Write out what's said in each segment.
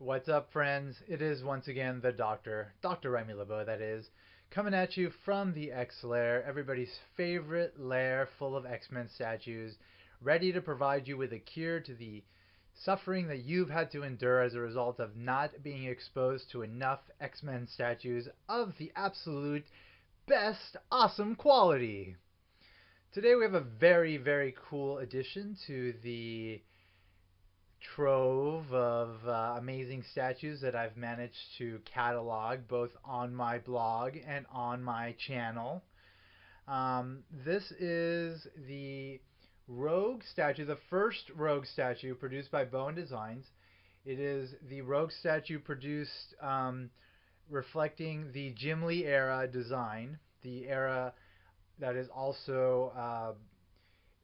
What's up, friends? It is once again the Doctor, Dr. Remy LeBeau, that is, coming at you from the X Lair, everybody's favorite lair full of X-Men statues, ready to provide you with a cure to the suffering that you've had to endure as a result of not being exposed to enough X-Men statues of the absolute best awesome quality. Today we have a very, very cool addition to the trove of amazing statues that I've managed to catalog both on my blog and on my channel. This is the Rogue statue, the first Rogue statue produced by Bowen Designs. It is the Rogue statue produced reflecting the Jim Lee era design, the era that is also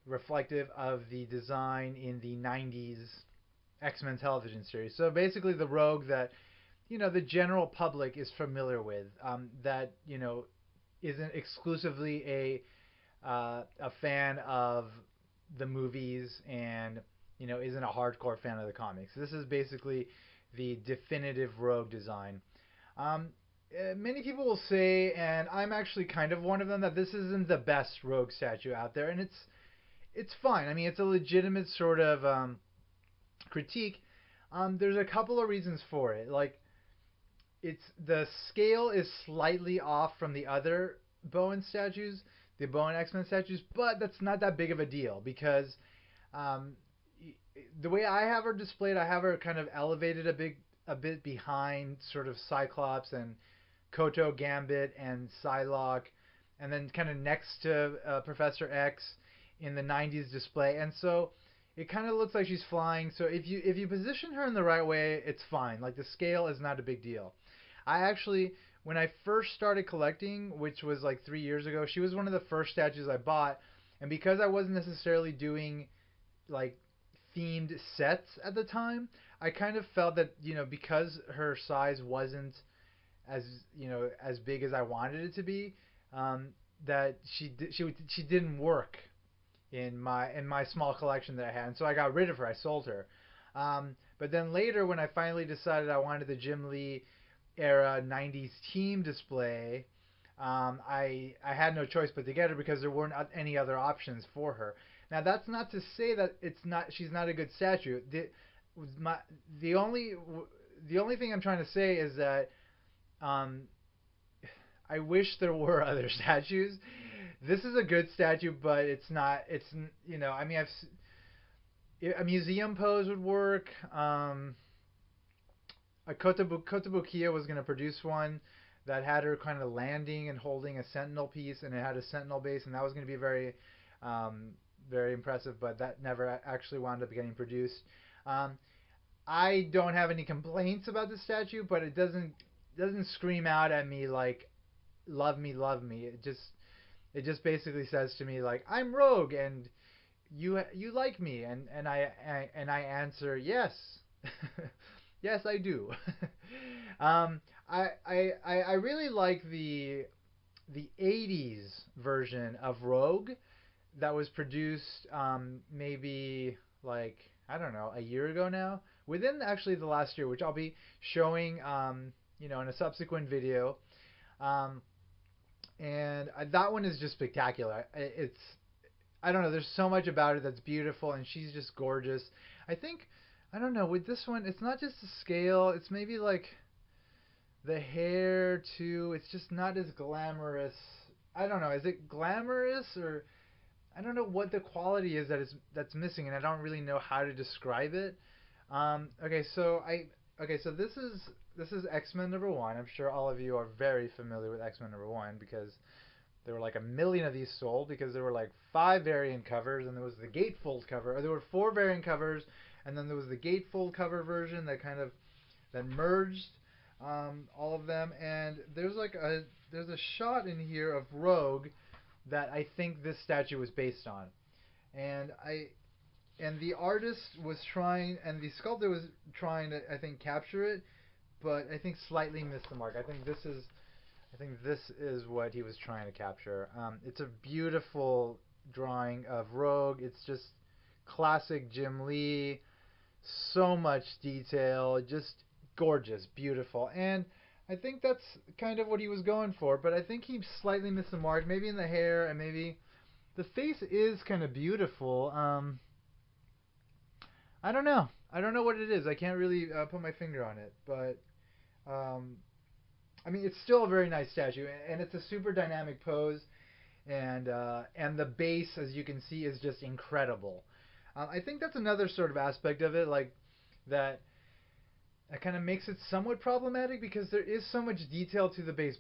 reflective of the design in the 90s X-Men television series. So basically, the Rogue that the general public is familiar with, that isn't exclusively a fan of the movies and isn't a hardcore fan of the comics. This is basically the definitive Rogue design. Many people will say, and I'm actually kind of one of them, that this isn't the best Rogue statue out there, and it's fine. I mean, it's a legitimate sort of critique. There's a couple of reasons for it. Like, it's the scale is slightly off from the other Bowen statues, the Bowen X-Men statues, but that's not that big of a deal because um, the way I have her displayed, I have her kind of elevated a bit behind sort of Cyclops and Koto Gambit and Psylocke, and then kind of next to Professor X in the 90s display. And so it kind of looks like she's flying. So if you position her in the right way, it's fine. Like, the scale is not a big deal. I actually, when I first started collecting, which was like 3 years ago, she was one of the first statues I bought. And because I wasn't necessarily doing like themed sets at the time, I kind of felt that because her size wasn't as as big as I wanted it to be, that she didn't work in my small collection that I had, and so I got rid of her. I sold her. But then later, when I finally decided I wanted the Jim Lee era '90s team display, I had no choice but to get her because there weren't any other options for her. Now, that's not to say that she's not a good statue. My the only the only thing I'm trying to say is that um, I wish there were other statues. This is a good statue, but it's not. It's I mean, a museum pose would work. A Kotobukiya was going to produce one that had her kind of landing and holding a sentinel piece, and it had a sentinel base, and that was going to be um, very impressive. But that never actually wound up getting produced. Um, I don't have any complaints about the statue, but it doesn't scream out at me like love me. It just basically says to me like, I'm Rogue and you like me, and I answer yes. Yes, I do. I really like the '80s version of Rogue that was produced maybe like, I don't know, a year ago now, within actually the last year, which I'll be showing in a subsequent video. Um, and that one is just spectacular. It's, I don't know. There's so much about it that's beautiful, and she's just gorgeous. I think, I don't know, with this one, it's not just the scale. It's maybe like the hair too. It's just not as glamorous. I don't know. Is it glamorous, or I don't know what the quality is that's missing, and I don't really know how to describe it. Okay, so this is X-Men #1. I'm sure all of you are very familiar with X-Men #1 because there were like a million of these sold, because there were like 5 variant covers, and there was the gatefold cover, or there were 4 variant covers, and then there was the gatefold cover version that kind of that merged all of them. And there's a shot in here of Rogue that I think this statue was based on, and the artist was trying, and the sculptor was trying to, I think, capture it, but I think slightly missed the mark. I think this is what he was trying to capture. It's a beautiful drawing of Rogue. It's just classic Jim Lee. So much detail. Just gorgeous, beautiful, and I think that's kind of what he was going for. But I think he slightly missed the mark, maybe in the hair, and maybe the face is kind of beautiful. I don't know. I don't know what it is. I can't really put my finger on it, but um, I mean, it's still a very nice statue, and it's a super dynamic pose, and the base, as you can see, is just incredible. I think that's another sort of aspect of it, like that. That kind of makes it somewhat problematic because there is so much detail to the base,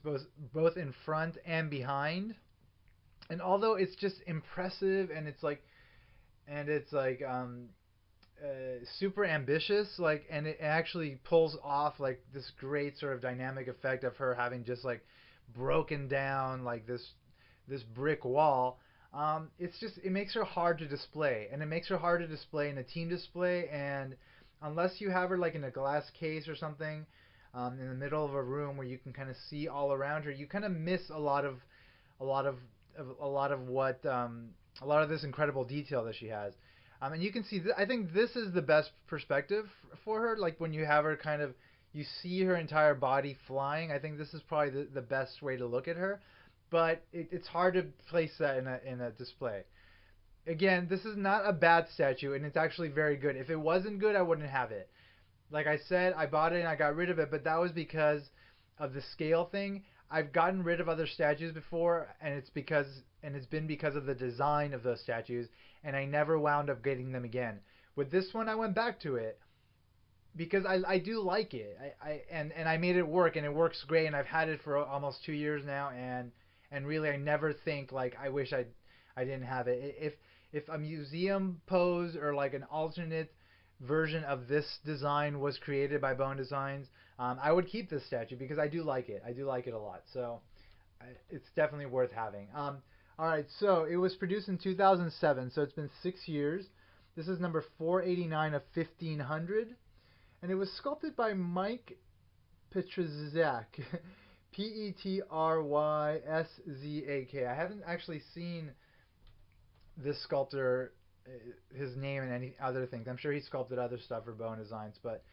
both in front and behind. And although it's just impressive and it's like super ambitious, like, and it actually pulls off like this great sort of dynamic effect of her having just like broken down like this brick wall. It's just it makes her hard to display, and it makes her hard to display in a team display. And unless you have her like in a glass case or something, in the middle of a room where you can kind of see all around her, you kind of miss a lot of, a lot of what a lot of this incredible detail that she has. And you can see, I think this is the best perspective for her. Like when you have her kind of, you see her entire body flying. I think this is probably the best way to look at her. But it's hard to place that in a display. Again, this is not a bad statue, and it's actually very good. If it wasn't good, I wouldn't have it. Like I said, I bought it and I got rid of it, but that was because of the scale thing. I've gotten rid of other statues before, and it's been because of the design of those statues, and I never wound up getting them again. With this one, I went back to it because I do like it. And I made it work, and it works great, and I've had it for almost 2 years now, and really I never think like I wish I didn't have it. If a museum pose or like an alternate version of this design was created by Bowen Designs, I would keep this statue because I do like it. I do like it a lot. So it's definitely worth having. All right, so it was produced in 2007, so it's been 6 years. This is number 489 of 1500, and it was sculpted by Mike Petrzak. Petryszak. I haven't actually seen this sculptor, his name and any other things. I'm sure he sculpted other stuff for Bowen Designs, but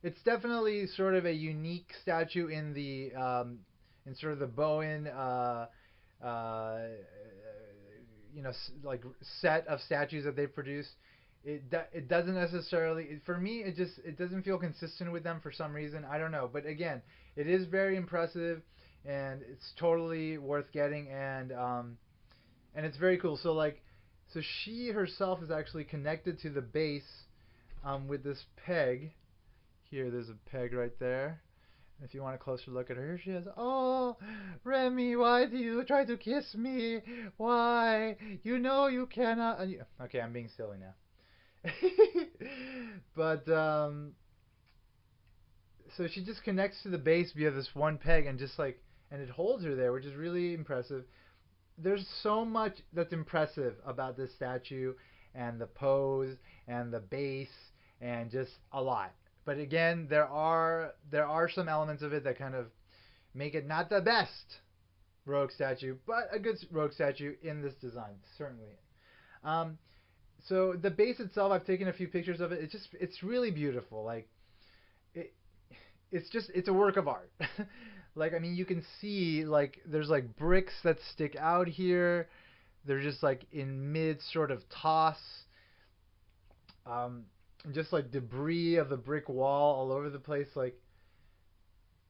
it's definitely sort of a unique statue in sort of the Bowen uh, like set of statues that they've produced. It doesn't necessarily, for me, it doesn't feel consistent with them for some reason. I don't know, but again, it is very impressive, and it's totally worth getting, and it's very cool. So she herself is actually connected to the base with this peg. Here, there's a peg right there. If you want a closer look at her, here she is. Oh, Remy, why do you try to kiss me? Why? You know you cannot. Okay, I'm being silly now. But so she just connects to the base via this one peg, and just like, and it holds her there, which is really impressive. There's so much that's impressive about this statue, and the pose and the base, and just a lot. But again, there are some elements of it that kind of make it not the best rogue statue, but a good rogue statue in this design, certainly. Um, so the base itself, I've taken a few pictures of it. It's really beautiful. Like it, it's a work of art. Like, I mean, you can see like there's like bricks that stick out here. They're just like in mid sort of toss. Um, just like debris of the brick wall all over the place. Like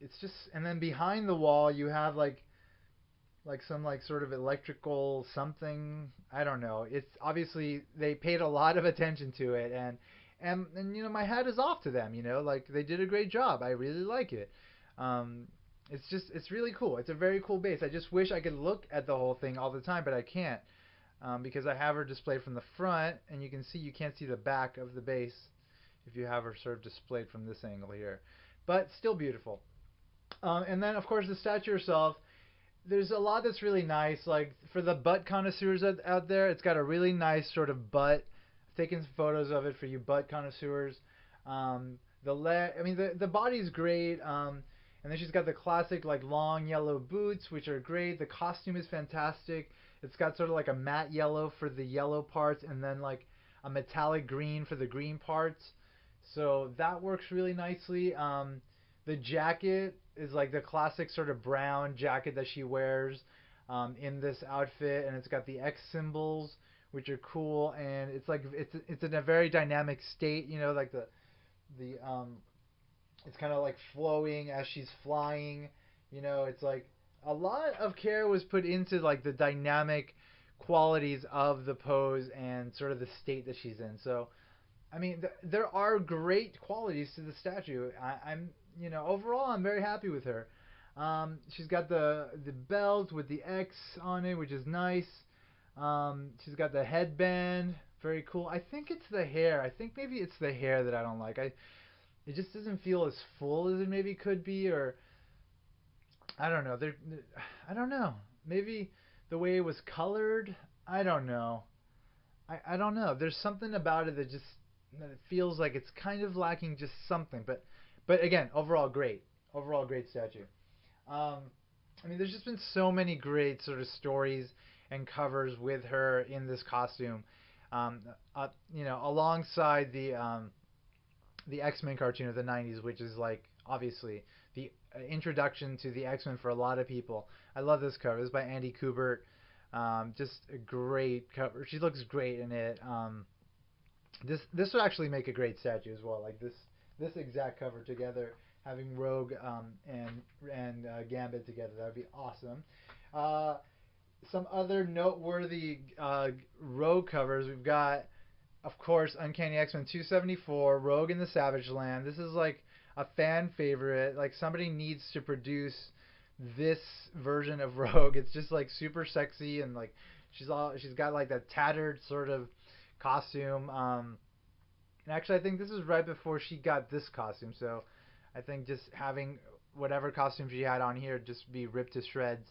it's just, and then behind the wall you have like some like sort of electrical something. I don't know. It's obviously they paid a lot of attention to it, and my hat is off to them. Like they did a great job. I really like it. Um, it's really cool. It's a very cool base. I just wish I could look at the whole thing all the time, but I can't because I have her displayed from the front, and you can't see the back of the base if you have her sort of displayed from this angle here. But still beautiful. And then of course the statue herself, there's a lot that's really nice. Like for the butt connoisseurs out there, it's got a really nice sort of butt. I've taken some photos of it for you butt connoisseurs. I mean the body's great. And then she's got the classic like long yellow boots, which are great. The costume is fantastic. It's got sort of like a matte yellow for the yellow parts, and then like a metallic green for the green parts. So that works really nicely. The jacket is like the classic sort of brown jacket that she wears in this outfit, and it's got the X symbols, which are cool, and it's like it's in a very dynamic state. You know, like the it's kind of like flowing as she's flying. You know, it's like a lot of care was put into like the dynamic qualities of the pose and sort of the state that she's in. So I mean, there are great qualities to the statue. Overall, I'm very happy with her. She's got the belt with the X on it, which is nice. She's got the headband, very cool. I think it's the hair. I think maybe it's the hair that I don't like. It just doesn't feel as full as it maybe could be, or I don't know. I don't know. Maybe the way it was colored. I don't know. I don't know. There's something about it that it feels like it's kind of lacking just something. But again, overall great. Overall great statue. Um, I mean, there's just been so many great sort of stories and covers with her in this costume. Um, alongside the X-Men cartoon of the '90s, which is like obviously the introduction to the X-Men for a lot of people. I love this cover. This is by Andy Kubert. Just a great cover. She looks great in it. This would actually make a great statue as well. Like this exact cover together, having Rogue and Gambit together, that would be awesome. Uh, some other noteworthy Rogue covers we've got, of course, Uncanny X-Men 274, Rogue in the Savage Land. This is like a fan favorite. Like somebody needs to produce this version of Rogue. It's just like super sexy and like she's got like that tattered sort of costume. And actually, I think this is right before she got this costume. So I think just having whatever costume she had on here just be ripped to shreds,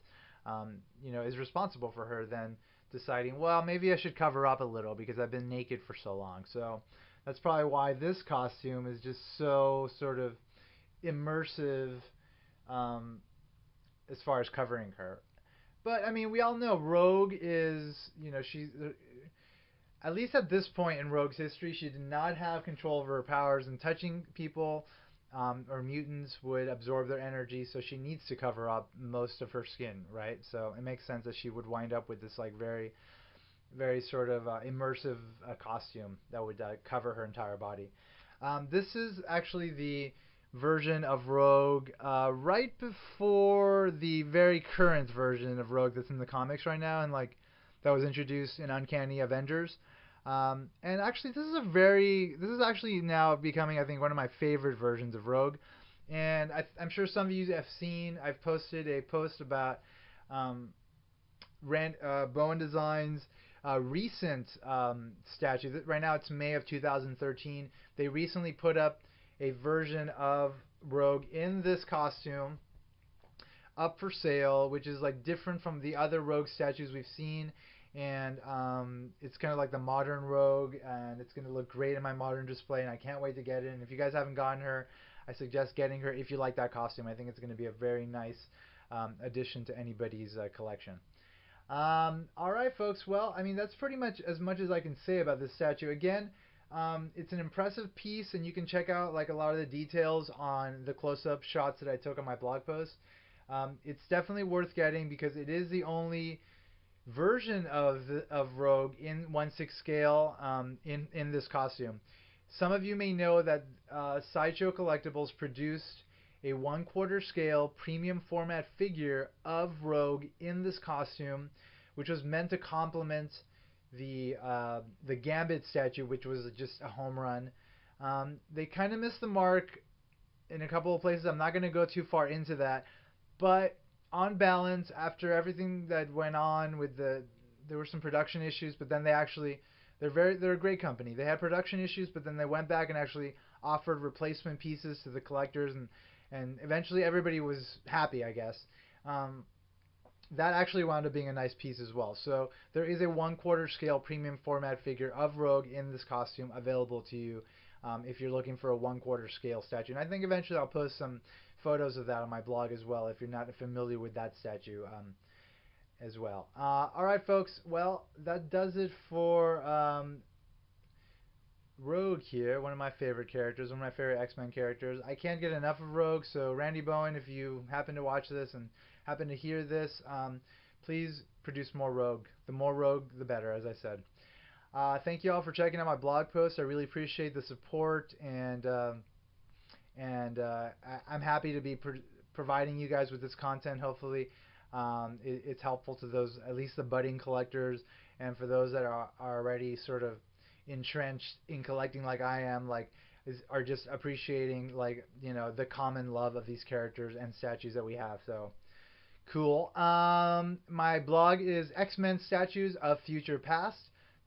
is responsible for her then deciding, well, maybe I should cover up a little because I've been naked for so long. So that's probably why this costume is just so sort of immersive um, as far as covering her. But I mean, we all know Rogue is, she's at least at this point in Rogue's history, she did not have control over her powers, and touching people or mutants would absorb their energy, so she needs to cover up most of her skin, right? So it makes sense that she would wind up with this like very, very sort of immersive costume that would cover her entire body. This is actually the version of Rogue right before the very current version of Rogue that's in the comics right now, and like that was introduced in Uncanny Avengers. And actually, this is actually now becoming, I think, one of my favorite versions of Rogue. And I'm sure some of you have seen. I've posted a post about um, Bowen Designs recent statue. Right now it's May of 2013. They recently put up a version of Rogue in this costume up for sale, which is like different from the other Rogue statues we've seen. And it's kind of like the modern Rogue, and it's going to look great in my modern display, and I can't wait to get it. And if you guys haven't gotten her, I suggest getting her if you like that costume. I think it's going to be a very nice addition to anybody's collection. All right, folks. Well, I mean, that's pretty much as I can say about this statue. Again, it's an impressive piece, and you can check out like a lot of the details on the close-up shots that I took on my blog post. It's definitely worth getting because it is the only version of Rogue in 1/6 scale in this costume. Some of you may know that Sideshow Collectibles produced a 1/4 scale premium format figure of Rogue in this costume, which was meant to complement the Gambit statue, which was just a home run. They kind of missed the mark in a couple of places. I'm not going to go too far into that, but on balance, after everything that went on with there were some production issues, but then they're a great company. They had production issues, but then they went back and actually offered replacement pieces to the collectors, and eventually everybody was happy, I guess. That actually wound up being a nice piece as well. So there is a 1/4 scale premium format figure of Rogue in this costume available to you if you're looking for a 1/4 scale statue. And I think eventually I'll post some photos of that on my blog as well if you're not familiar with that statue as well. All right, folks. Well, that does it Rogue here, one of my favorite characters, one of my favorite X-Men characters. I can't get enough of Rogue, so Randy Bowen, if you happen to watch this and happen to hear this, please produce more Rogue. The more Rogue, the better, as I said. Thank you all for checking out my blog post. I really appreciate the support, and I'm happy to be providing you guys with this content. Hopefully, it's helpful to those, at least the budding collectors, and for those that are already sort of entrenched in collecting like I am, are just appreciating the common love of these characters and statues that we have. So cool. My blog is X-Men Statues of Future Past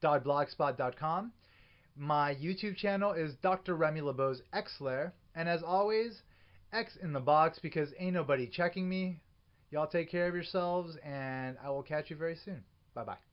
.blogspot.com. My YouTube channel is Dr. Remy LeBeau's X-Lair. And as always, X in the box because ain't nobody checking me. Y'all take care of yourselves, and I will catch you very soon. Bye-bye.